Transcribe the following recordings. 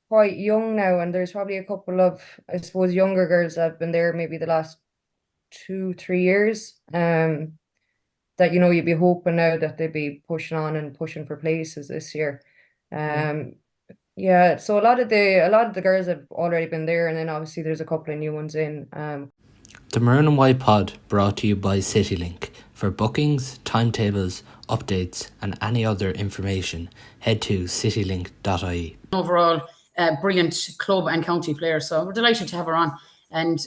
quite young now, and there's probably a couple of, I suppose, younger girls that have been there maybe the last 2, 3 years. That you'd be hoping now that they'd be pushing on and pushing for places this year. Yeah. Um, yeah, so a lot of the girls have already been there, and then obviously there's a couple of new ones in. The Maroon White Pod brought to you by CityLink. For bookings, timetables, updates and any other information, head to citylink.ie. Overall, brilliant club and county player. So we're delighted to have her on. And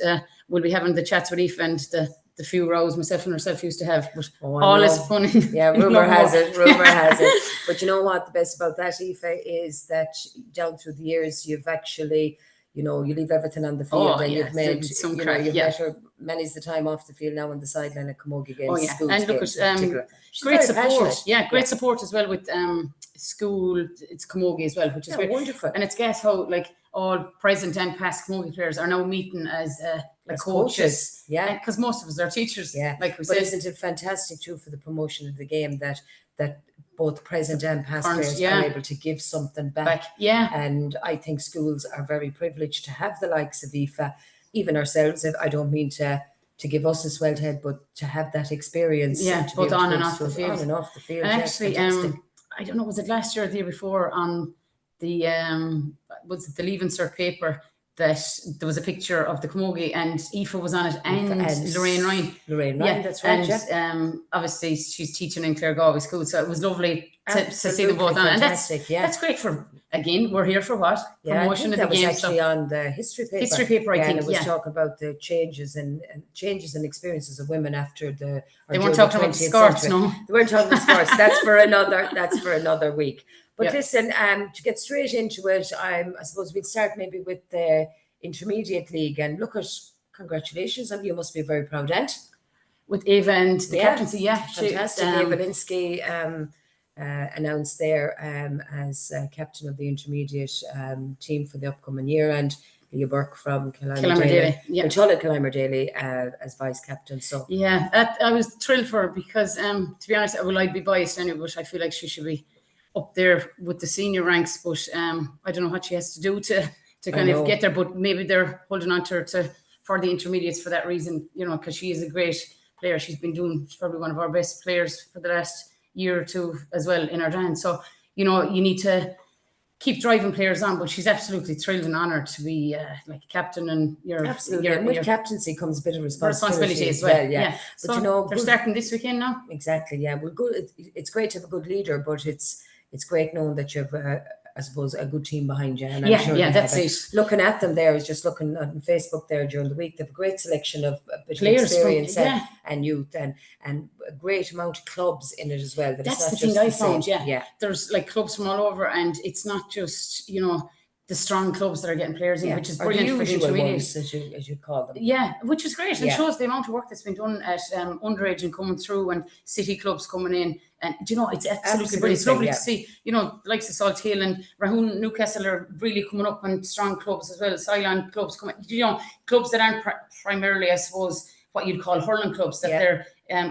we'll be having the chats with Aoife and the few rows myself and herself used to have. But all is fun. Yeah, rumour has it. But you know what? The best about that, Aoife, is that down through the years, you've actually, you leave everything on the field and you've made some you've met her many's the time off the field now on the sideline at Camogie games. And look at great support. Great support as well with school. It's Camogie as well, which is great. Wonderful. And it's guess how all present and past Camogie players are now meeting as coaches. Yeah, because most of us are teachers. Yeah, like we said. But isn't it fantastic too for the promotion of the game that both present and past players are able to give something back. Yeah. And I think schools are very privileged to have the likes of Aoife, even ourselves. I don't mean to give us a swelled head, but to have that experience. Yeah, both on and off the field. On and off the field. And actually, I don't know, was it last year or the year before on the was it the Leaving Cert paper that there was a picture of the Camogie and Aoife was on it and Lorraine Ryan. That's right. And obviously she's teaching in Galway School, so it was lovely to see them both on. And that's great for, again, we're here for what? Promotion of the game. Was actually on the history paper. History paper, I think. And it was talking about the changes and experiences of women after the. They weren't talking about skirts, no. They weren't talking about skirts. That's for another week. But listen, to get straight into it, I suppose we'd start maybe with the Intermediate League. And look at, congratulations, and you must be a very proud aunt. With Eva and the captaincy, fantastic. Eva Lynskey announced there as captain of the intermediate team for the upcoming year, and you work from Killimer Daly as vice captain. So I was thrilled for her because, to be honest, I'd be biased anyway, but I feel like she should be up there with the senior ranks. But I don't know what she has to do to kind of get there. But maybe they're holding on to her for the intermediates for that reason, because she is a great player. She's probably one of our best players for the last year or two as well in our dance. So, you need to keep driving players on, but she's absolutely thrilled and honoured to be like captain, and with captaincy comes a bit of responsibility as well. Yeah. But so they're starting this weekend now. Exactly. Yeah. Well, good. It's great to have a good leader, but it's great knowing that you have I suppose a good team behind you. And I'm sure that's it. Looking at them there, I was just looking on Facebook there during the week. They have a great selection of players, experience and youth, and a great amount of clubs in it as well. That's the thing I found. Yeah. There's clubs from all over, and it's not just the strong clubs that are getting players in, which is brilliant for the intermediates, as you call them. Yeah, which is great, and shows the amount of work that's been done at underage and coming through, and city clubs coming in. And it's absolutely brilliant. It's lovely to see, likes of Salt Hill and Rahun, Newcastle are really coming up, and strong clubs as well. Cylon clubs coming, clubs that aren't primarily, I suppose, what you'd call hurling clubs, that they're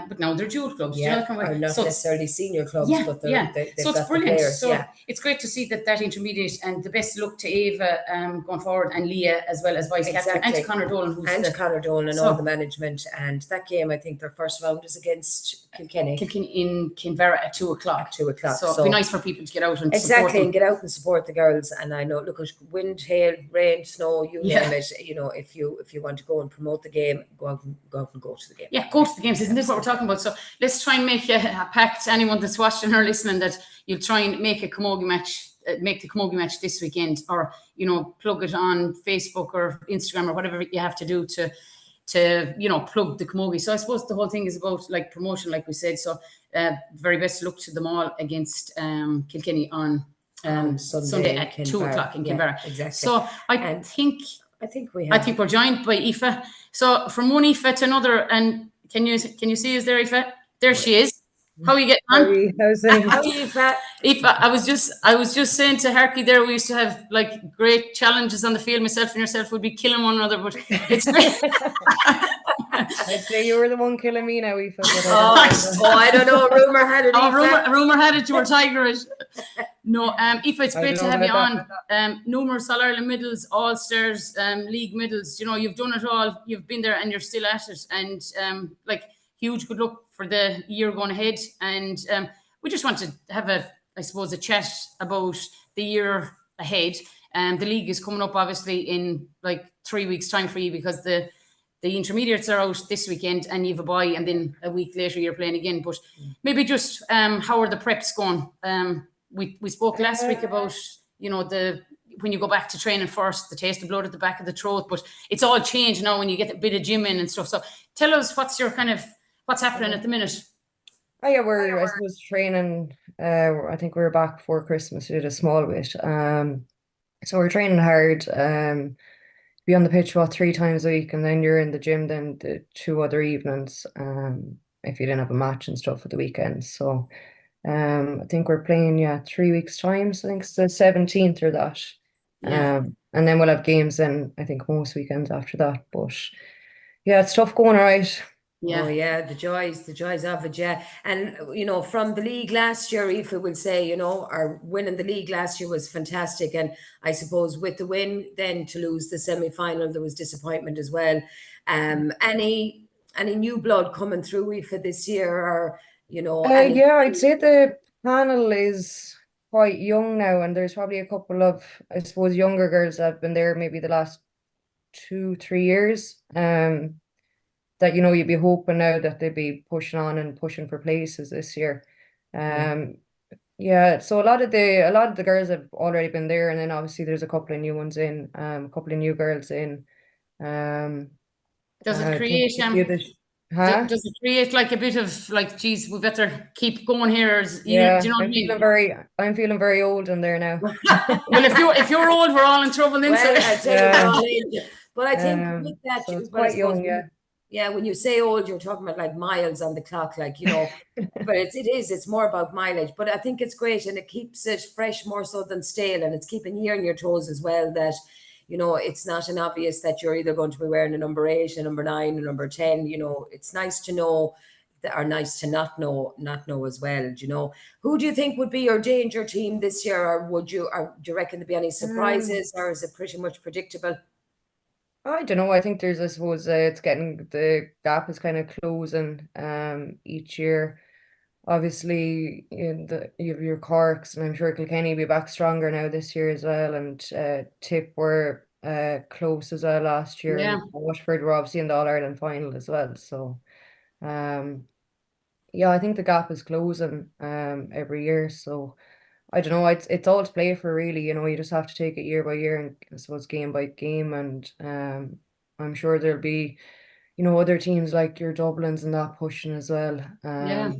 but now they're dual clubs. Or not necessarily senior clubs, but they've so it's got brilliant. Players, so it's great to see that intermediate, and the best luck to Eva going forward, and Leah as well as vice captain, and to Conor Dolan, and all the management. And that game, I think their first round is against Kilkenny in Kinvara at 2:00. So it'd be nice for people to get out and support them. And get out and support the girls. And I know, look at wind, hail, rain, snow, you name it. If you want to go and promote the game, go out and go to the game. Yeah, go to the games. Isn't this what we're talking about? So let's try and make a pact to anyone that's watching or listening, that you'll try and make a Camogie match, make the Camogie match this weekend, or plug it on Facebook or Instagram or whatever you have to do to plug the Camogie. So I suppose the whole thing is about promotion, like we said. So very best luck to them all against Kilkenny on Sunday at 2:00 in Kinvara. Exactly. So I think we're joined by Aoife. So from one Aoife to another, and can you see us there, Aoife? There she is. How are you getting on? How are you, Aoife? Aoife, I was just saying to Harkin there, we used to have great challenges on the field. Myself and yourself would be killing one another, but it's great. I'd say you were the one killing me now, Aoife. I don't know. Rumor had it. Rumor had it you were tigerish. No, Aoife, it's I great don't to know have you about on. Numerous All-Ireland medals, All-Stars, league medals. You know, you've done it all. You've been there and you're still at it. And like, huge good luck for the year going ahead. And we just want to have I suppose, a chat about the year ahead. The league is coming up, obviously, in like 3 weeks' time for you, because the intermediates are out this weekend and you have a bye, and then a week later you're playing again. But maybe just how are the preps going? We spoke last week about, you know, when you go back to training first, the taste of blood at the back of the throat, but it's all changed now when you get a bit of gym in and stuff. So tell us what's happening at the minute. Oh yeah, I suppose training. I think we were back before Christmas. We did a small bit. So we're training hard. Be on the pitch 3 times a week, and then you're in the gym then the 2 other evenings. If you didn't have a match and stuff at the weekend. So, I think we're playing 3 weeks time. So I think it's the 17th or that. Yeah. And then we'll have games in, I think, most weekends after that. But yeah, it's tough going, all right. Yeah. Oh yeah, the joys of it, yeah. And you know, from the league last year, Aoife will say, you know, our win in the league last year was fantastic. And I suppose with the win, then to lose the semi-final, there was disappointment as well. Any new blood coming through, Aoife, this year, or you know, Yeah, I'd say the panel is quite young now, and there's probably a couple of, I suppose, younger girls that have been there maybe the last 2, 3 years. That you'd be hoping now that they'd be pushing on and pushing for places this year. Yeah, so a lot of the girls have already been there, and then obviously there's a couple of new ones in, a couple of new girls in. Does it I create think a few of the- does it create like a bit of like, geez, we better keep going here? Do Yeah, you know what I mean? I'm feeling very old in there now. Well, if you're old, we're all in trouble then. well, I'll tell you Yeah. what, age. But I think with that, So it's well, I quite suppose young, yeah. yeah, when you say old, you're talking about like miles on the clock, like, you know, but it's more about mileage. But I think it's great, and it keeps it fresh more so than stale, and it's keeping you on your toes as well, that, you know, it's not an obvious that you're either going to be wearing a number 8, a number 9, a number 10. You know, it's nice to know that, or nice to not know as well. You know, who do you think would be your danger team this year, or do you reckon there'd be any surprises, or is it pretty much predictable? I don't know. I think I suppose the gap is kind of closing each year. Obviously, you have your Corks, and I'm sure Kilkenny will be back stronger now this year as well. And Tip were close as well last year, Yeah. and Waterford were obviously in the All-Ireland final as well. So, yeah, I think the gap is closing every year. So I don't know. It's all to play for, really. You know, you just have to take it year by year, and I suppose game by game. And I'm sure there'll be, other teams like your Dublins and that pushing as well. Yeah.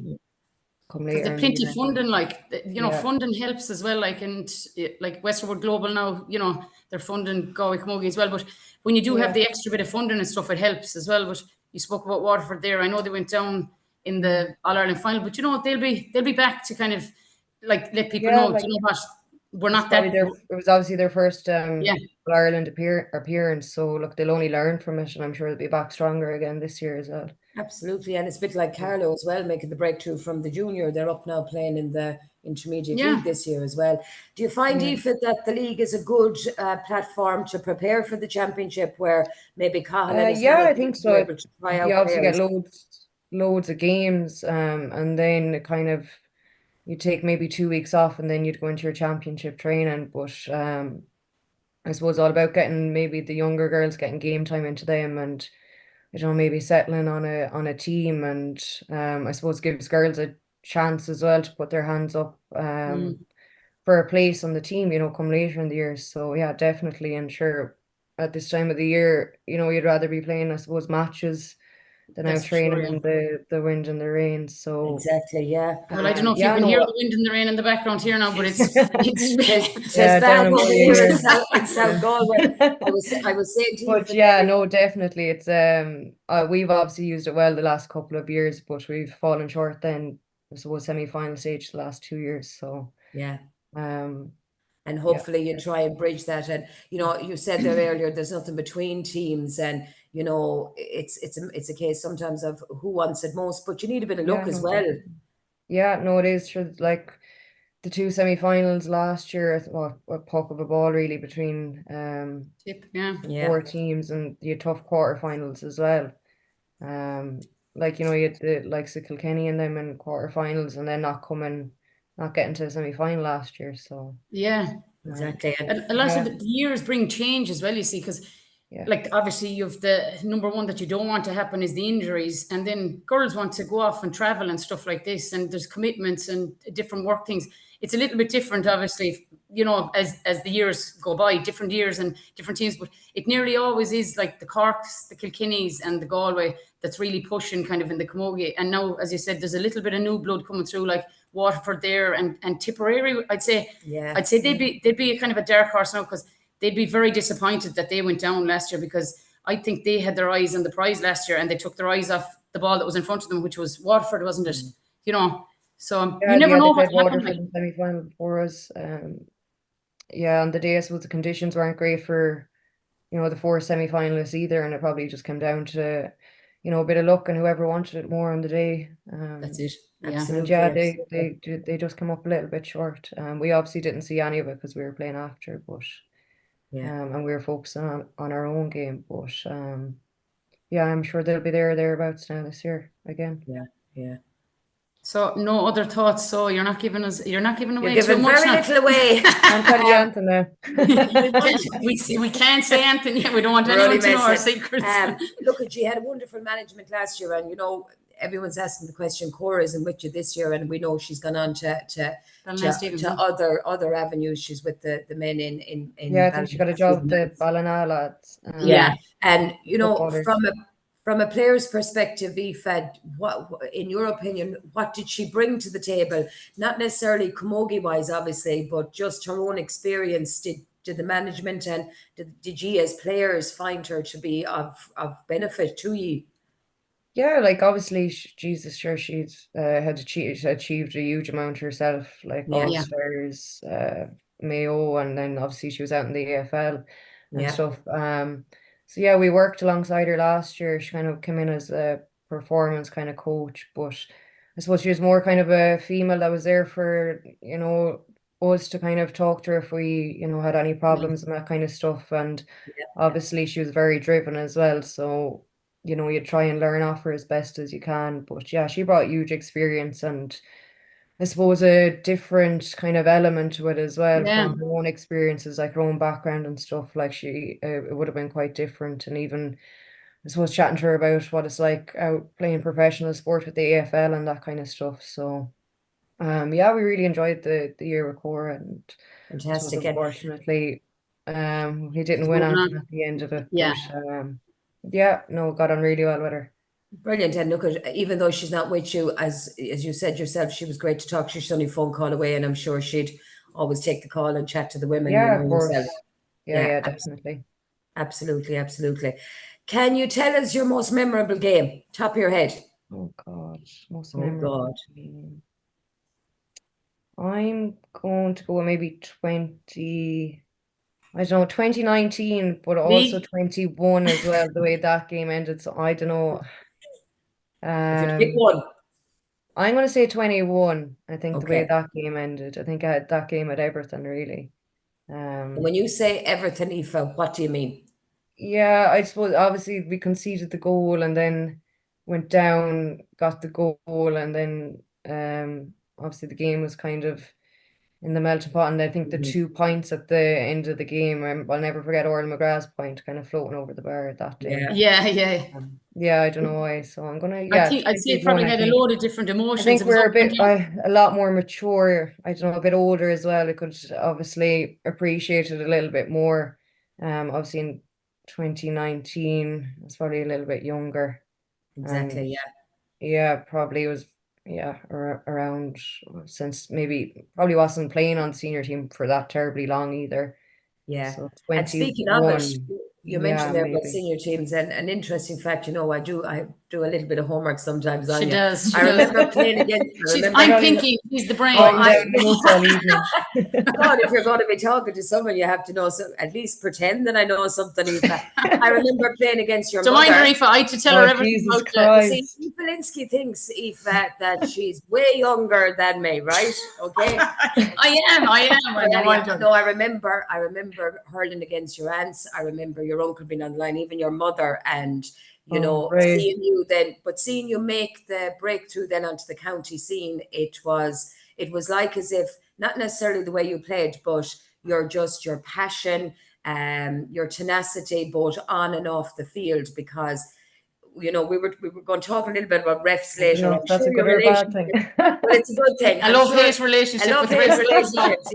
Come Because later the in the plenty year. funding, like, Yeah. funding helps as well. Like, and like Westerwood Global now, they're funding Galway Camogie as well. But when you do have the extra bit of funding and stuff, it helps as well. But you spoke about Waterford there. I know they went down in the All Ireland final, but they'll be back to kind of like let people Yeah, know. like, You know what? We're it's not probably that. it was obviously their first Yeah. Ireland appearance. So look, they'll only learn from it, and I'm sure they'll be back stronger again this year as well. Absolutely, and it's a bit like Carlo as well, making the breakthrough from the junior. They're up now playing in the intermediate Yeah. league this year as well. Do you find, Yeah. Aoife, that the league is a good platform to prepare for the championship, where maybe Cahill and his Yeah, I management think are so. able to try You out obviously get players? loads of games, and then it kind of you take maybe 2 weeks off, and then you'd go into your championship training. But I suppose all about getting maybe the younger girls getting game time into them, and maybe settling on a team, and I suppose gives girls a chance as well to put their hands up for a place on the team, come later in the year. So yeah, definitely. And sure, at this time of the year, you'd rather be playing, I suppose, matches than out That's for sure. training Yeah. in the wind and the rain. So Exactly, yeah. Well, I don't know if you yeah, can no, hear the wind and the rain in the background here now, but it's It's yeah, as bad down in over Moray here here. in South Galway. I was saying to you, But yeah, no, definitely. It's we've obviously used it well the last couple of years, but we've fallen short then, I suppose, semi-final stage the last 2 years. So yeah. um And yeah. hopefully you try and bridge that. And you said there earlier, there's nothing between teams, and it's a case sometimes of who wants it most, but you need a bit of luck as No, well. definitely. Yeah, no, it is true. Like the two semi-finals last year, a puck of a ball really between four teams, and you had tough quarterfinals as well. Like, you know, you had the likes of Kilkenny and them in quarterfinals, and then not getting to the semi-final last year. So exactly. And a lot of the years bring change as well, you see, because like obviously you've the number one that you don't want to happen is the injuries, and then girls want to go off and travel and stuff like this, and there's commitments and different work things. It's a little bit different, obviously, you know, as the years go by, different years and different teams, but it nearly always is like the Corks, the Kilkennys and the Galway that's really pushing kind of in the Camogie. And now, as you said, there's a little bit of new blood coming through, like Waterford there and Tipperary. I'd say they'd be a kind of a dark horse now, because they'd be very disappointed that they went down last year, because I think they had their eyes on the prize last year and they took their eyes off the ball that was in front of them, which was Waterford, wasn't it? You know, so you never know what's happening. Waterford in the semi-final before us. On the day, I suppose the conditions weren't great for, you know, the four semi-finalists either, and it probably just came down to, you know, a bit of luck and whoever wanted it more on the day. That's it. Absolutely. They just come up a little bit short. We obviously didn't see any of it because we were playing after, but and we were focusing on our own game. But I'm sure they'll be thereabouts now this year again. Yeah. So no other thoughts. So you're not giving away You're too giving much. very little away. I'm telling you, Anthony now. we can't say anything yet. We don't want anyone to know our secrets. Look, you had a wonderful management last year, and you know everyone's asking the question. Cora isn't with you this year, and we know she's gone on to other avenues. She's with the men in I think she got a job with the Ballina lads. And you know, from a player's perspective, Aoife, what, in your opinion, what did she bring to the table? Not necessarily camogie-wise, obviously, but just her own experience. Did the management and did ye as players find her to be of benefit to you? Yeah, like obviously, she's had achieved a huge amount herself, like All-Stars, Mayo, and then obviously she was out in the AFL and stuff. So we worked alongside her last year. She kind of came in as a performance kind of coach, but I suppose she was more kind of a female that was there for, you know, us to kind of talk to her if we, you know, had any problems and that kind of stuff. And obviously she was very driven as well. So, you know, you try and learn off her as best as you can. But she brought huge experience and I suppose a different kind of element to it as well from her own experiences, like her own background and stuff. Like it would have been quite different. And even, I suppose, chatting to her about what it's like out playing professional sport with the AFL and that kind of stuff. So, we really enjoyed the year with Cora, and fantastic. Unfortunately, he didn't win anything at the end of it. But got on really well with her. Brilliant. And look, even though she's not with you, as you said yourself, she was great to talk to. She's only a phone call away, and I'm sure she'd always take the call and chat to the women. Of course. Definitely. Absolutely. Can you tell us your most memorable game, top of your head? Oh God, most memorable game. I'm going to go maybe 2019, but also 21 as well, the way that game ended. So I don't know. If you pick one. I'm going to say 21. I think the way that game ended. I think that game had everything, really. When you say everything, Aoife, what do you mean? Yeah, I suppose obviously we conceded the goal and then went down, got the goal, and then obviously the game was kind of in the melting pot, and I think the 2 points at the end of the game, I'll never forget Orla McGrath's point kind of floating over the bar that day. I don't know why, so I'm gonna I'd say it probably had a load of different emotions. I think we're a lot more mature, I don't know, a bit older as well. I could obviously appreciate it a little bit more. Obviously in 2019 I was probably a little bit younger. Exactly. Probably was around, since maybe probably wasn't playing on the senior team for that terribly long either. So 21, and speaking of it, you mentioned there about senior teams, and an interesting fact, you know, do a little bit of homework sometimes. She Anya. does. I remember playing against. I'm thinking he's the brain. Writing down notes all evening. God, if you're going to be talking to someone, you have to know, so at least pretend that I know something, Aoife. I remember playing against your Don't mother. mind her, Aoife. I had to tell her everything Jesus about Christ. See, Aoife Lynskey thinks, Aoife, that she's way younger than me, right? Okay. I am. I don't mind her. No, I remember hurling against your aunts. I remember your uncle being on the line, even your mother, and you know, right. seeing you make the breakthrough then onto the county scene. It was like as if not necessarily the way you played, but your passion, your tenacity, both on and off the field, because you know, we were going to talk a little bit about refs later. No, that's a good or bad thing. Well, it's a good thing. I love-hate relationship with the relationships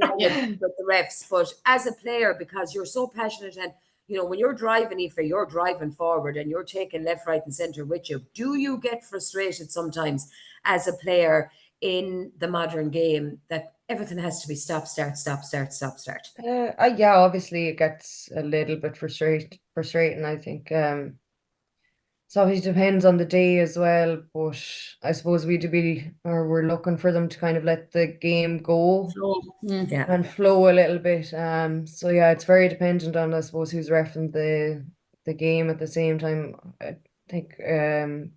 with the refs. But as a player, because you're so passionate, and you know, when you're driving, Aoife, you're driving forward and you're taking left, right, and centre with you. Do you get frustrated sometimes as a player in the modern game that everything has to be stop, start, stop, start, stop, start? Yeah, obviously it gets a little bit frustrating, I think. So obviously depends on the day as well, but I suppose we're looking for them to kind of let the game go and flow a little bit. So yeah, it's very dependent on, I suppose, who's reffing the game at the same time. I think,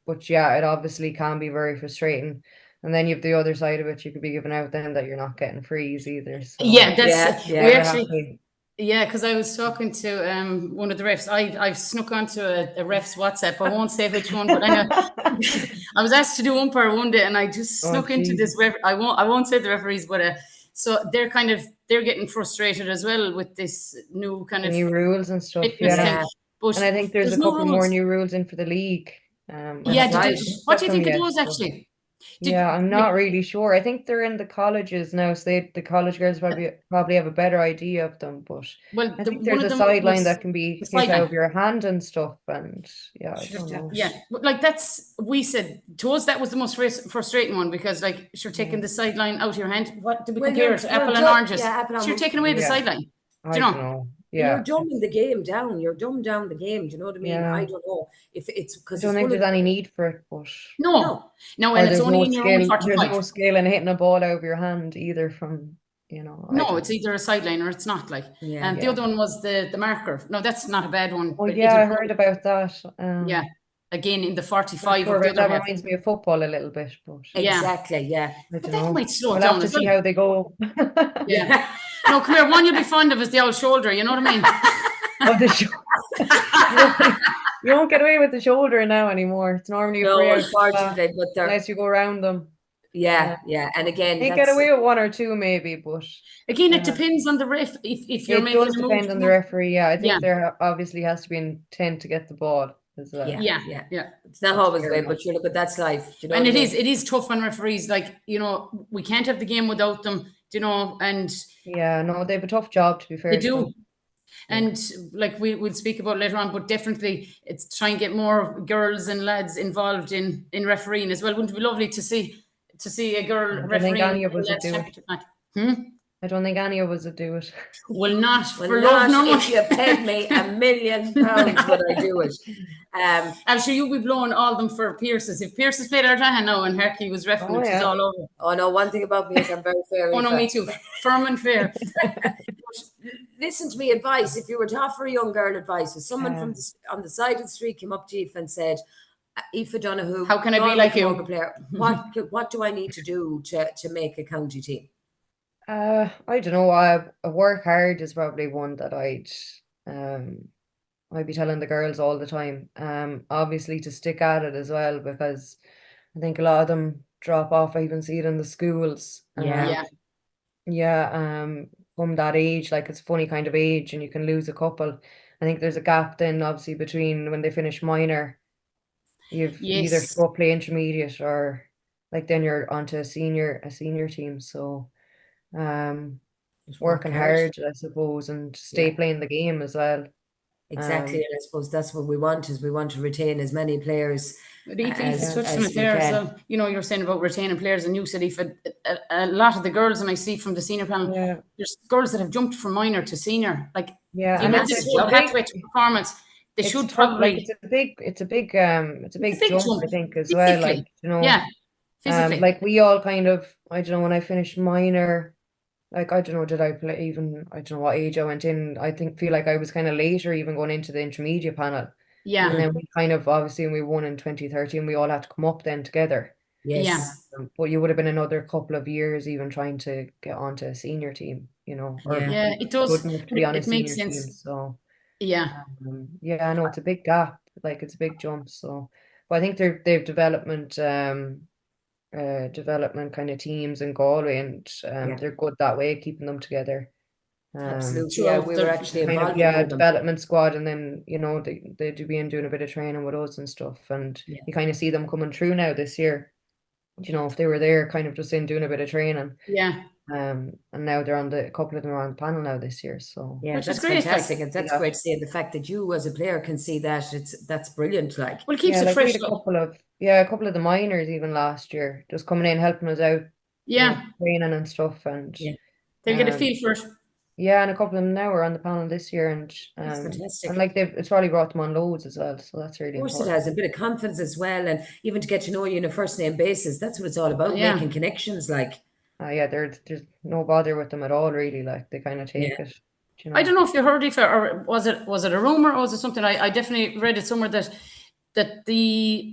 but yeah, it obviously can be very frustrating. And then you have the other side of it, you could be giving out then that you're not getting frees either. So we actually. Yeah, because I was talking to one of the refs. I've snuck onto a ref's WhatsApp. I won't say which one, but I was asked to do umpire one day, and I just snuck into this ref. I won't say the referees, but so they're getting frustrated as well with this new kind of new rules and stuff. But and I think there's a couple more new rules in for the league. What do you think of those actually? I'm not really sure. I think they're in the colleges now, so the college girls probably have a better idea of them. But I think there's a sideline that can be hit out of your hand and stuff. And I don't know. Yeah, but like we said to us that was the most frustrating one, because like you're taking the sideline out of your hand. What do we compare it to? Apple and oranges. You're taking away the sideline. Do you know? Yeah, you're dumbing the game down. You're dumbing down the game. Do you know what I mean? Yeah. I don't know if it's because I don't think there's any need for it, but no, and it's only in your own 45. There's no skill in hitting a ball out of your hand either. From no, it's either a sideline or it's not. Like, and the other one was the marker. No, that's not a bad one. Oh yeah, I heard about that. Again in the 45. Sure, that reminds me of football a little bit, but exactly, yeah. But that might slow we'll down. Have to see how they go. Yeah. No, come here. One you'll be fond of is the old shoulder. You know what I mean? The shoulder. You won't get away with the shoulder now anymore. It's normally a free unfortunately, but unless you go around them. Yeah. And again, you get away with one or two maybe, but again, it depends on the ref. If you're making it does depend on the referee. Yeah, I think there obviously has to be intent to get the ball. Yeah. It's not always the way, but you look at that's life. You know, and it is tough on referees. Like, we can't have the game without them. And they have a tough job, to be fair. They do. And like we'll speak about later on, but definitely it's trying to get more girls and lads involved in refereeing as well. Wouldn't it be lovely to see a girl refereeing? I don't think any of us would do it. Well, not for love nor money. If you paid me £1 million, would I do it? I'm sure you'll be blowing all them for Pierce's. If Pierce has played Ardrahan now and Harkin was refereeing, it's all over. Oh no, one thing about me is I'm very fair. Oh no, me too. Firm and fair. Listen to me, advice. If you were to offer a young girl advice, if someone on the side of the street came up to Aoife and said, Aoife Donohue, how can I be like you? Player, what do I need to do to make a county team? I don't know. I work hard is probably one that I'd be telling the girls all the time. Obviously to stick at it as well, because I think a lot of them drop off. I even see it in the schools. From that age, like it's a funny kind of age, and you can lose a couple. I think there's a gap then obviously between when they finish minor. You've either go play intermediate or like then you're onto a senior team. So working hard, I suppose, and stay playing the game as well. Exactly, and I suppose that's what we want to retain as many players as we can. So, you're saying about retaining players, and you said if a lot of the girls, and I see from the senior panel, there's girls that have jumped from minor to senior. Like, and that's pathway to performance. They It's should tough, like probably. it's a big jump, jump. I think, as well. Physically. Like, you know, Yeah. Physically. like we all kind of, I don't know, when I finished minor, like I don't know, did I play even, I don't know what age I went in. I feel like I was kind of later even going into the intermediate panel. Yeah. And then we kind of, obviously, we won in 2013, we all had to come up then together. Yes. But you would have been another couple of years even trying to get onto a senior team, you know, or Yeah, it does. good enough to be on a It makes senior team. sense. So Yeah. yeah, I know it's a big gap, like it's a big jump. So, but I think they've development kind of teams in Galway, and they're good that way, keeping them together. Absolutely. Yeah, we were actually Kind of, involved in one of them. development squad, and then, you know, they do be in doing a bit of training with us and stuff, and you kind of see them coming through now this year. You know, if they were there kind of just in doing a bit of training. Yeah. And now a couple of them are on the panel now this year. So Yeah, Which is that's great, fantastic. like, And that's great to see. The fact that you as a player can see that, that's brilliant. Like, well, it keeps it like we fresh. had a couple of the minors even last year just coming in helping us out. Yeah. Training and stuff, and They'll get a feel for it. Yeah, and a couple of them now are on the panel this year, and that's fantastic. and like it's probably brought them on loads as well, so that's really Of course important. it has a bit of confidence as well, and even to get to know you on a first name basis. That's what it's all about, making connections. Like, yeah, there's no bother with them at all, really. Like they kind of take it. You know? I don't know if you heard it, or was it a rumor, or was it something? I definitely read it somewhere that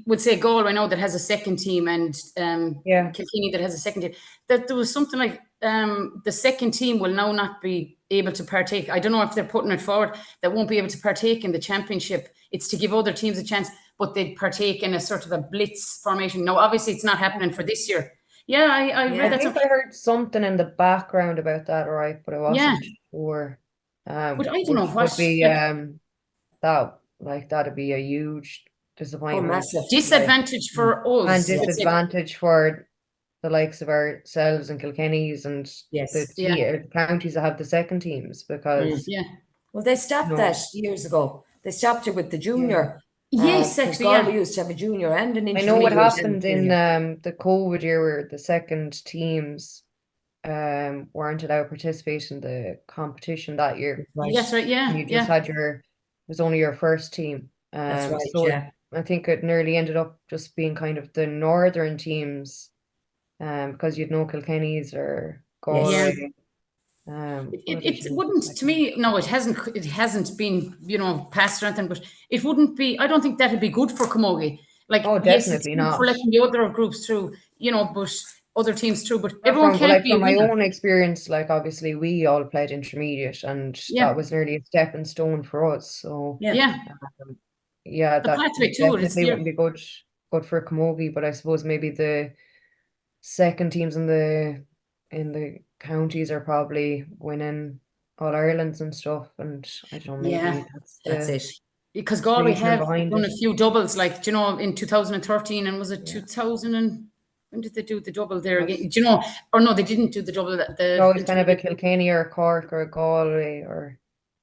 would say Galway now that has a second team, and Kilkenny that has a second team, that there was something like the second team will now not be able to partake. I don't know if they're putting it forward that won't be able to partake in the championship. It's to give other teams a chance, but they'd partake in a sort of a blitz formation. Now, obviously, it's not happening for this year. Yeah, I read that. I think I heard something in the background about that, right? But I wasn't sure. But I don't know what would be that'd be a huge disappointment. massive disadvantage for us, and disadvantage for the likes of ourselves and Kilkenny's and the counties that have the second teams, because well, they stopped that years ago. They stopped it with the junior. Yes, actually, Galway used to have a junior and an intermediate. I know what happened in the COVID year where the second teams weren't allowed to participate in the competition that year. That's right, And you just had it was only your first team. That's right, so I think it nearly ended up just being kind of the northern teams, because you'd know Kilkenny's or Galway. It wouldn't, to me, no, it hasn't been, you know, passed or anything, but it wouldn't be, I don't think that'd be good for Camogie. Like, definitely not. For letting the other groups through, you know, but other teams through, but everyone can't be. From my own experience, like obviously we all played intermediate, and that was nearly a stepping stone for us. So that pathway to it wouldn't be good for Camogie, but I suppose maybe the second teams in the counties are probably winning All Irelands and stuff, and I don't know, maybe that's it. Because Galway have done a few doubles, like, do you know, in 2013, and was it 2000 and when did they do the double there again? Do you know? Or no, they didn't do the double. It's kind of a Kilkenny or a Cork or a Galway or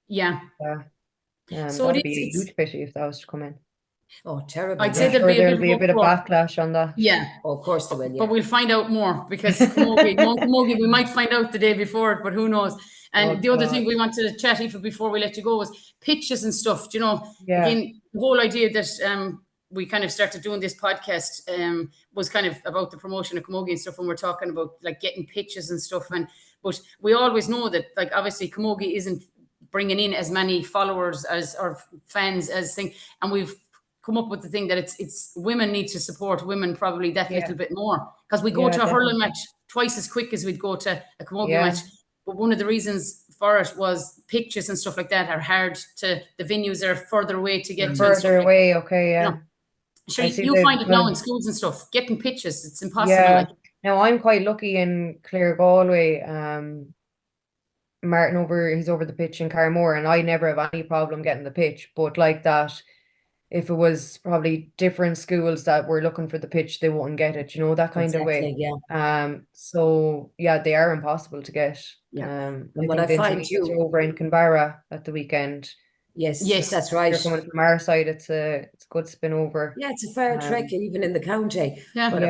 so that'd be a huge pity if that was to come in. Oh, terrible! I'd say there'll be a bit of backlash on that. Yeah, of course there will. But we'll find out more, because Camogie, we might find out the day before it, but who knows? And the other thing we wanted to chat, Aoife, before we let you go, was pitches and stuff. Do you know? Again, the whole idea that we kind of started doing this podcast was kind of about the promotion of Camogie and stuff, and we're talking about like getting pitches and stuff. But we always know that, like, obviously Camogie isn't bringing in as many followers or fans as thing, and we've come up with the thing that it's women need to support women probably that little bit more, because we go to a hurling match twice as quick as we'd go to a Camogie match. But one of the reasons for it was pitches and stuff like that are hard to, the venues are further away to get further away. You know, sure, you find it now in schools and stuff, getting pitches, it's impossible. Like, now I'm quite lucky in Clare Galway. Martin he's over the pitch in Carmore, and I never have any problem getting the pitch. But like that, if it was probably different schools that were looking for the pitch, they wouldn't get it, you know, that kind of way. So they are impossible to get. And what I find over in Kinbarra at the weekend. Yes, that's right. You're coming from our side, it's a good spin over. Yeah, it's a fair trek, even in the county. But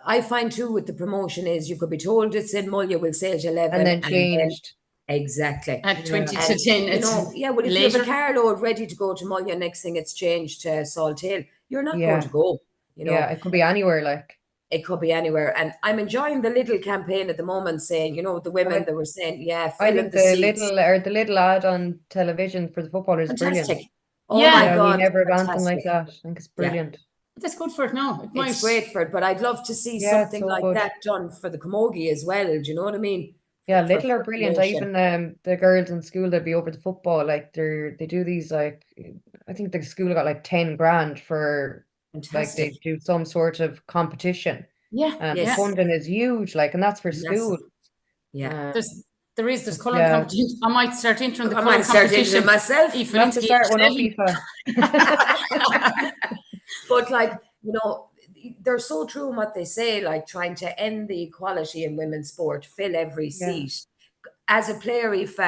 I find too with the promotion is you could be told it's in Mulla, we'll say it's 11, and then changed. Exactly. At 20 And, to 10, you it's know, well, if you later. have a carload ready to go to Mullion, next thing it's changed to Salt Hill, you're not Yeah. going to go. You know, Yeah, it could be anywhere. Like, it could be anywhere. And I'm enjoying the little campaign at the moment saying, you know, the women that were saying, yeah, I filling think the seats. the little ad on television for the football is Fantastic. brilliant. Oh Yeah. my Yeah, we God. never have anything fantastic. like that. I think it's brilliant. That's good for it now. It might. It's great for it, but I'd love to see Yeah, it's something so like good. that done for the Camogie as well. Do you know what I mean? Yeah, For little are brilliant. I promotion. even the girls in school that be over the football, like they do these like I think the school got like 10 grand for like they Fantastic. do some sort of competition. Yeah. And Yes. the funding is huge, like, and that's for school. Massive. Yeah. There's colouring yeah. competition. I might start entering the I colouring might start into competition. it myself. Aoife You have to Lynskey, start one up, 7. Aoife. But like, you know, they're so true in what they say, like trying to end the equality in women's sport, fill every Yeah. seat. As a player, if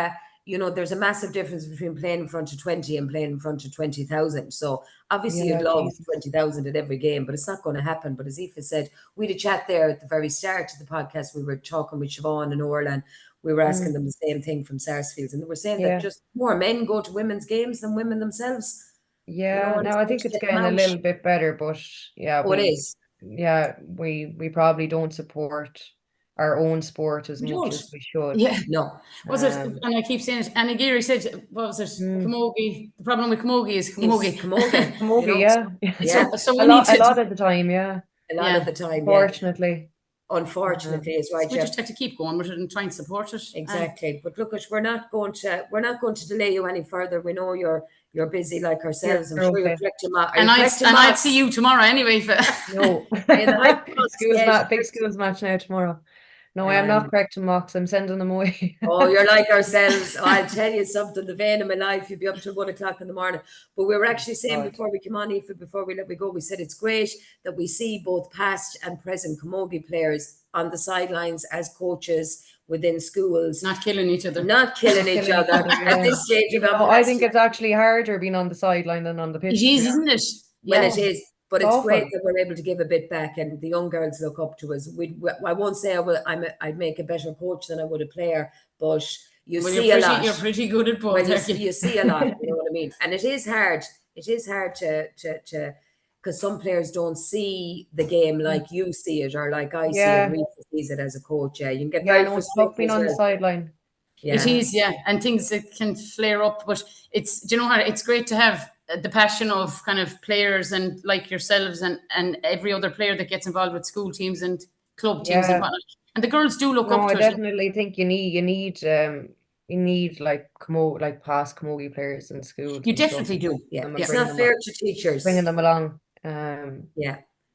you know, there's a massive difference between playing in front of 20 and playing in front of 20,000. So obviously Yeah, you'd love Jesus. 20,000 at every game, but it's not going to happen. But as Aoife said, we had a chat there at the very start of the podcast. We were talking with Siobhan and Orla, we were asking them the same thing from Sarsfields, and they were saying Yeah. that just more men go to women's games than women themselves. Yeah, and no, it's I good think to it's get them getting a out. little bit better, but yeah, Oh, it is. we probably don't support our own sport as We much don't. as we should. Yeah. No. Was it? And I keep saying it. And Gary said, what was it? Camogie. The problem with Camogie is It's Camogie. Camogie. Camogie, you know? yeah. Yeah. So A we need lot to. of the time, yeah. A lot of the time, yeah. Unfortunately. Unfortunately, is right. We Yeah. just have to keep going with it and try and support it. Exactly. But look, we're not going to delay you any further. We know you're busy like ourselves. I'm You're sure you're okay. correcting Mark. And I'd see you tomorrow anyway. No. Big schools match now tomorrow. No, I am not correcting mocks. I'm sending them away. Oh, you're like ourselves. I'll tell you something, the vein of my life, you'd be up till 1 o'clock in the morning. But we were actually saying before we come on, Aoife, before we let we go, we said it's great that we see both past and present Camogie players on the sidelines as coaches within schools. Not killing each other. Not killing each other. At this stage, I think it's actually harder being on the sideline than on the pitch. It is, isn't it? Well, it is. But it's awful. great that we're able to give a bit back, and the young girls look up to us. I won't say I'd make a better coach than I would a player, but see a lot. You're pretty good at both. Well, you see a lot. You know what I mean? And it is hard. It is hard to because some players don't see the game like you see it, or like I see it. Reece sees it as a coach. Yeah, you can get very frustrated being on the sideline. Yeah. It is, yeah, and things that can flare up. But it's, do you know what? It's great to have the passion of kind of players and like yourselves and every other player that gets involved with school teams and club teams and whatnot. And the girls do look up to it. I definitely think you need like past Camogie players in school. You definitely do. Yeah, it's not fair to teachers bringing them along. And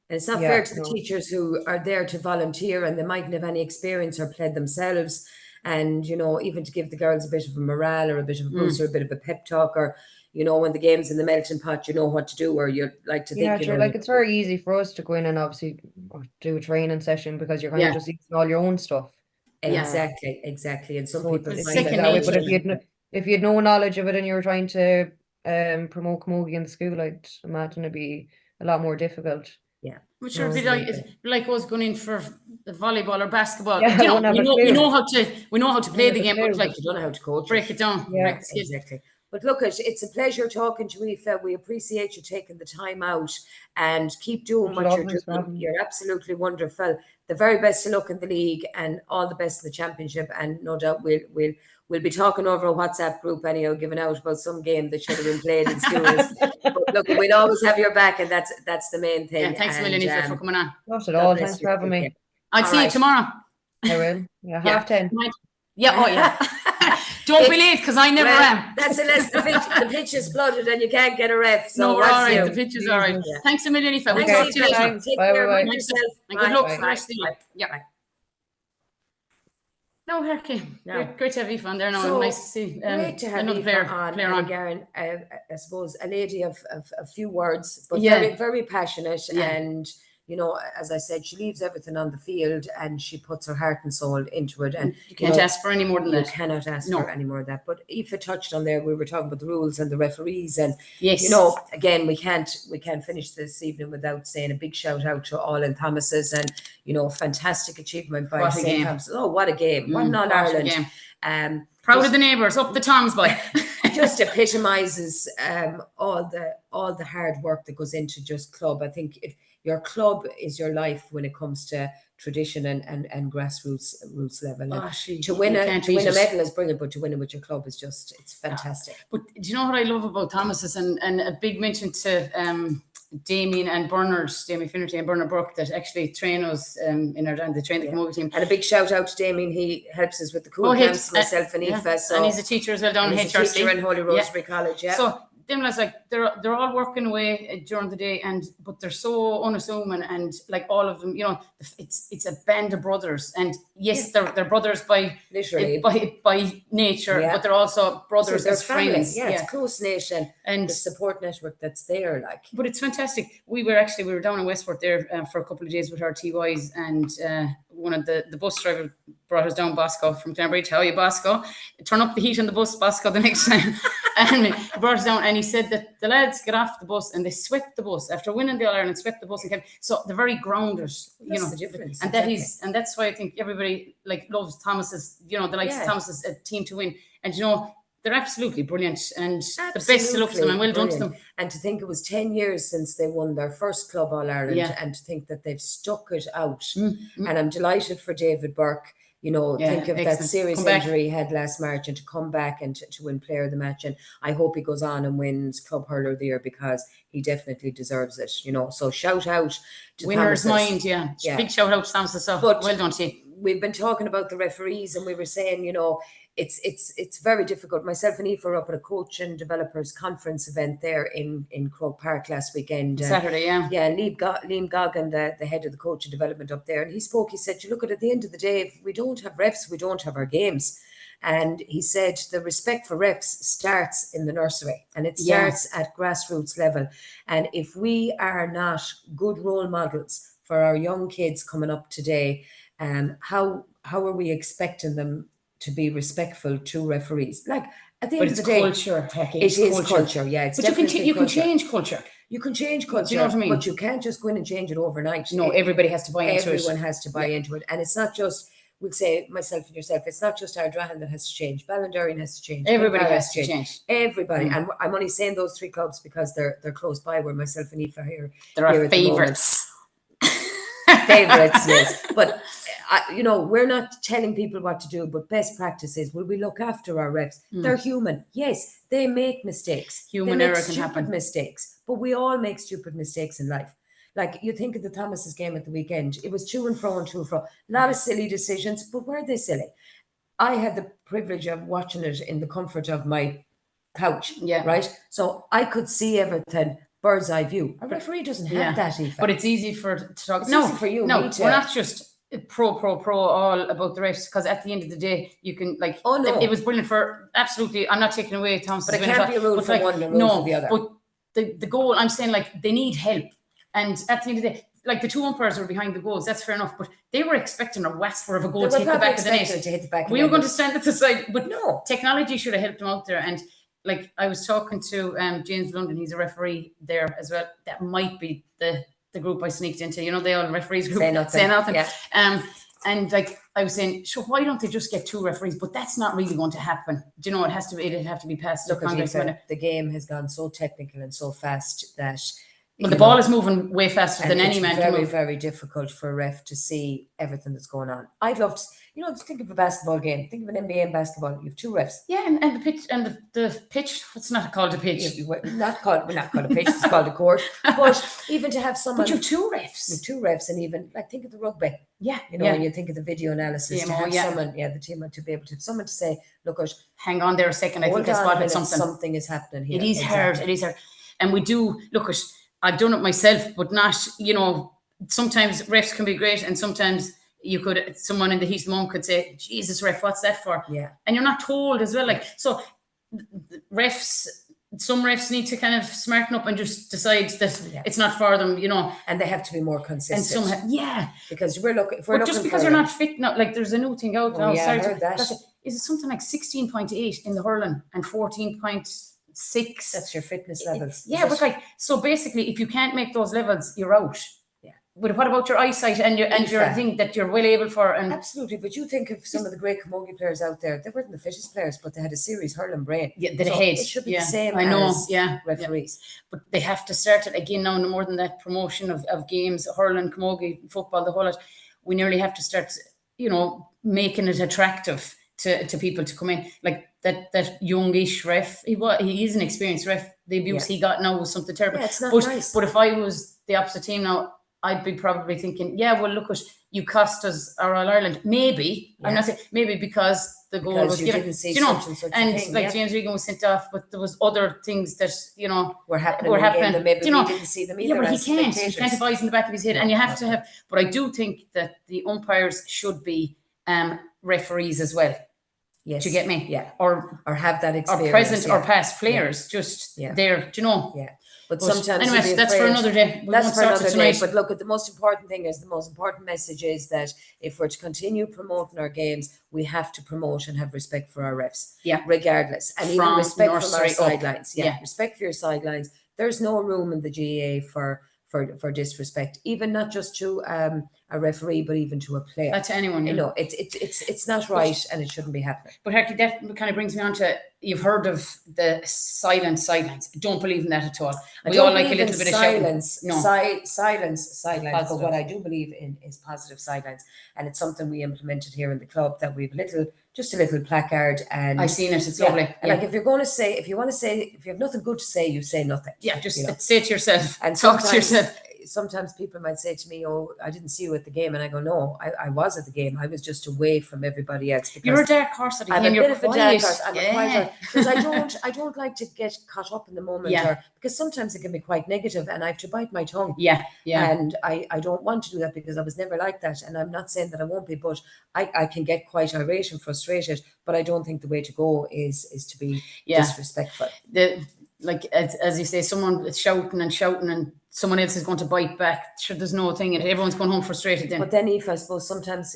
it's not fair to the teachers who are there to volunteer and they mightn't have any experience or played themselves. And, you know, even to give the girls a bit of a morale or a bit of a boost or a bit of a pep talk, or, you know, when the game's in the melting pot, you know what to do, or you like to think, you know. Like it's very easy for us to go in and obviously do a training session because you're kind of just using all your own stuff. Exactly. And some people it's find that way. But if you had no knowledge of it and you were trying to promote Camogie in the school, I'd imagine it'd be a lot more difficult. Yeah. Which would be like us going in for volleyball or basketball. Yeah, we know how to play the game, but like you don't know how to coach. Break it down. Yeah, exactly. But look, it's a pleasure talking to you, Aoife. We appreciate you taking the time out and keep doing what you're doing. You're absolutely wonderful. The very best of luck in the league and all the best in the championship. And no doubt we'll be talking over a WhatsApp group anyhow, giving out about some game that should have been played in schools. But look, we'll always have your back, and that's the main thing. Yeah, thanks a million, Aoife, for coming on. Not at all. Thanks for having me. I'll see you tomorrow. I will. Yeah, 10:30. Yeah, oh yeah. Don't be late because I never am. That's unless the pitch is flooded and you can't get a ref. So no, we're all right. The pitch is all right. Yeah. Thanks a million, Aoife. We'll talk to you later. Take care of yourself. And good luck for the rest of the year. Yeah. No, Harkin. Great to have Aoife on there now. So, nice to see great to have another player on. Again, I suppose a lady of few words, but very, very passionate and, you know, as I said, she leaves everything on the field and she puts her heart and soul into it. And you can't ask for any more than that. You cannot ask for any more than that. But Aoife touched on there, we were talking about the rules and the referees, and yes, you know, again, we can't finish this evening without saying a big shout out to all in Thomas's, and you know, fantastic achievement by St. Thomas. Oh, what a game! What an All Ireland! Proud of the neighbours, up the Toms boy. Just epitomises all the hard work that goes into just club. I think your club is your life when it comes to tradition and grassroots level. To win a medal is brilliant, but to win it with your club is just, it's fantastic. But do you know what I love about Thomas's, and a big mention to Damien Finnerty and Bernard Burke that actually train us in our they train the camogie team. And a big shout out to Damien, he helps us with the cool camps, myself and Aoife. So, and he's a teacher as well down in HRC. He's a teacher in Holy Rosary College, So them lads, like they're all working away during the day, but they're so unassuming, and like all of them, you know, it's a band of brothers, and yes, they're brothers by literally by nature, but they're also brothers as friends. Yeah, it's close nation and the support network that's there. Like, but it's fantastic. We were down in Westport there for a couple of days with our TYs, and one of the bus drivers brought us down Bosco from Cambridge. How are you, Bosco? Turn up the heat on the bus, Bosco, the next time. And he brought us down, and he said that the lads get off the bus and they swept the bus after winning the All Ireland, swept the bus and kept. So they're very grounded, you know. The difference, and that's why I think everybody like loves Thomas's, you know, the likes of Thomas's team to win, and you know. They're absolutely brilliant, and the best of luck to them, and well done to them. And to think it was 10 years since they won their first Club All Ireland, and to think that they've stuck it out. And I'm delighted for David Burke. You know, think of that serious injury he had last March, and to come back and to win Player of the Match. And I hope he goes on and wins Club Hurler of the Year, because he definitely deserves it. You know, so shout out to Winner's Mind, big shout out to Thomas. So well done to you. We've been talking about the referees, and we were saying, you know, it's very difficult. Myself and Aoife were up at a coach and developers conference event there in Croke Park last weekend. Saturday, Liam Goggin, the head of the coach and development up there, and he said, you look, at the end of the day, if we don't have refs, we don't have our games. And he said the respect for refs starts in the nursery, and it starts at grassroots level. And if we are not good role models for our young kids coming up today, how are we expecting them to be respectful to referees? Like, at the end of the day, culture. It is culture. Yeah, it's but you can change culture. You can change culture. Do you know what I mean? But you can't just go in and change it overnight. No, everybody has to buy into it. Everyone has to buy into it, and it's not just. We'll say myself and yourself. It's not just Ardrahan that has to change. Ballinderry has to change. Everybody has to change. Everybody, and I'm only saying those three clubs because they're close by. Where myself and Aoife are here. They're our favourites. Favorites, yes. But you know, we're not telling people what to do, but best practices. Will we look after our refs? They're human. Yes, they make mistakes. Human error can happen. Mistakes, but we all make stupid mistakes in life. Like, you think of the Thomas's game at the weekend, it was to and fro. A lot of silly decisions, but were they silly? I had the privilege of watching it in the comfort of my couch. Right. So I could see everything. Bird's eye view. A referee doesn't have that, Aoife. But it's easy to talk. Easy for you. No, we're not just pro all about the refs, because at the end of the day, you can like. Oh no, it was brilliant for absolutely. I'm not taking away Thomas, but it can't be a rule for one and a rule for the other. But the goal, I'm saying, like, they need help, and at the end of the day, like, the two umpires were behind the goals. That's fair enough, but they were expecting a whisper of a goal to hit the back of the net. We were going to stand at the side, but no, technology should have helped them out there. And like, I was talking to James London, he's a referee there as well. That might be the group I sneaked into. You know, they all referees group. Say nothing. Yeah. And like, I was saying, sure, why don't they just get two referees? But that's not really going to happen. Do you know, it'd have to be passed. Look, the game has gone so technical and so fast that. Well, the ball is moving way faster than any man can move. It's very, very difficult for a ref to see everything that's going on. I'd love to, just think of a basketball game. Think of an NBA in basketball. You have two refs. Yeah, and the pitch and the pitch. It's not called a pitch. We're not called a pitch. It's called a court. But even to have someone. But you have two refs. You have two refs, and even like think of the rugby. Yeah. When you think of the video analysis, to have someone, the team to be able to have someone to say, look, hang on there a second. I think I spotted something. Something is happening here. It is hard. It is hard, and we do look at. I've done it myself, but not, sometimes refs can be great, and sometimes someone in the heat of the moment could say, Jesus, ref, what's that for? Yeah. And you're not told as well. Like, so refs, some refs need to kind of smarten up and just decide that it's not for them, And they have to be more consistent. And because we're looking. If we're looking just because you're not fit now, like there's a new thing out now. I heard that. Is it something like 16.8 in the hurling and 14.6? That's your fitness levels. But like, so basically, if you can't make those levels, you're out. But what about your eyesight and your thing that you're well able for? And absolutely, but you think of some of the great camogie players out there. They weren't the fittest players, but they had a serious hurling brain. Yeah, the head. It should be the same. Referees. But they have to start it again now. No more than that promotion of games, hurling, camogie, football, the whole lot. We nearly have to start, making it attractive to people to come in. Like that youngish ref. He is an experienced ref. The abuse he got now was something terrible. Yeah, it's not nice. But if I was the opposite team now, I'd be probably thinking, well, look what you cost us our All Ireland. Maybe I'm not saying maybe because the goal was given, didn't see such and thing, like James Regan was sent off, but there was other things that were happening. That maybe we didn't see them either. Yeah, but he can't have eyes in the back of his head, and you have to have. But I do think that the umpires should be referees as well. Yes. Do you get me? Yeah. Or have that experience. Or present or past players, just there. Do you know? Yeah. But sometimes anyway, that's for another day. That's for another day. But look, the most important message is that if we're to continue promoting our games, we have to promote and have respect for our refs. Yeah. Regardless. And even respect from our sidelines. Yeah. Respect for your sidelines. There's no room in the GAA for disrespect, even not just to a referee, but even to a player. That's anyone. It's not right, and it shouldn't be happening. But Harkin, that kind of brings me on to, you've heard of the silent sidelines. Don't believe in that at all. We all like a little bit of silence. No, silence sidelines. But what I do believe in is positive sidelines, and it's something we implemented here in the club, that we've just a little placard. And I've seen it. It's lovely. And like, if you have nothing good to say, you say nothing. Yeah, just say it to yourself and talk to yourself. Sometimes people might say to me, "Oh, I didn't see you at the game," and I go, "No, I was at the game. I was just away from everybody else." Because you're a dark horse at the game. I'm a bit of a dark horse. I'm a quiet, because I don't like to get caught up in the moment, or because sometimes it can be quite negative, and I have to bite my tongue. Yeah. And I don't want to do that, because I was never like that, and I'm not saying that I won't be, but I can get quite irate and frustrated. But I don't think the way to go is to be disrespectful. Like as you say, someone is shouting and someone else is going to bite back. Sure, there's no thing, and everyone's going home frustrated then. But then, Aoife, I suppose sometimes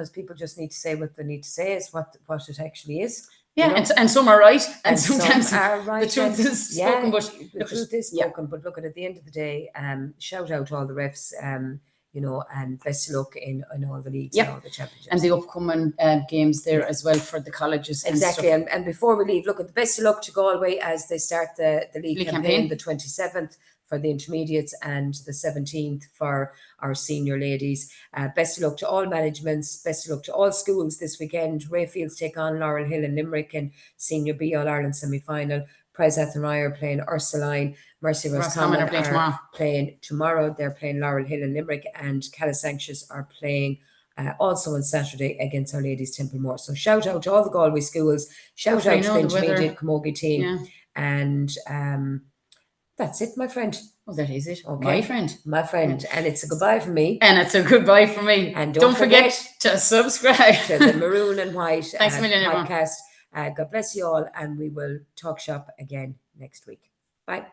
people just need to say what they need to say, is what it actually is. Yeah, and some are right, and sometimes some are right, the truth is spoken. But the truth is spoken. But look, at the end of the day, shout out to all the refs, and best of luck in all the leagues and all the championships. And the upcoming games there as well for the colleges. Exactly. And before we leave, look, at the best of luck to Galway as they start the league campaign, the 27th for the intermediates and the 17th for our senior ladies. Best of luck to all managements. Best of luck to all schools this weekend. Rayfields take on Laurel Hill and Limerick in Senior B All-Ireland semi-final. Prize Athenry are playing Ursuline. Mercy Roscommon are playing tomorrow. They're playing Laurel Hill and Limerick, and Calasanctious are playing also on Saturday against Our Ladies Templemore. So shout out to all the Galway schools. Shout out to the intermediate camogie team. Yeah. And that's it, my friend. Oh, that is it. Okay. My friend. And it's a goodbye from me. And it's a goodbye from me. And don't forget to subscribe to the Maroon and White Thanks a million, podcast. God bless you all, and we will talk shop again next week. Bye.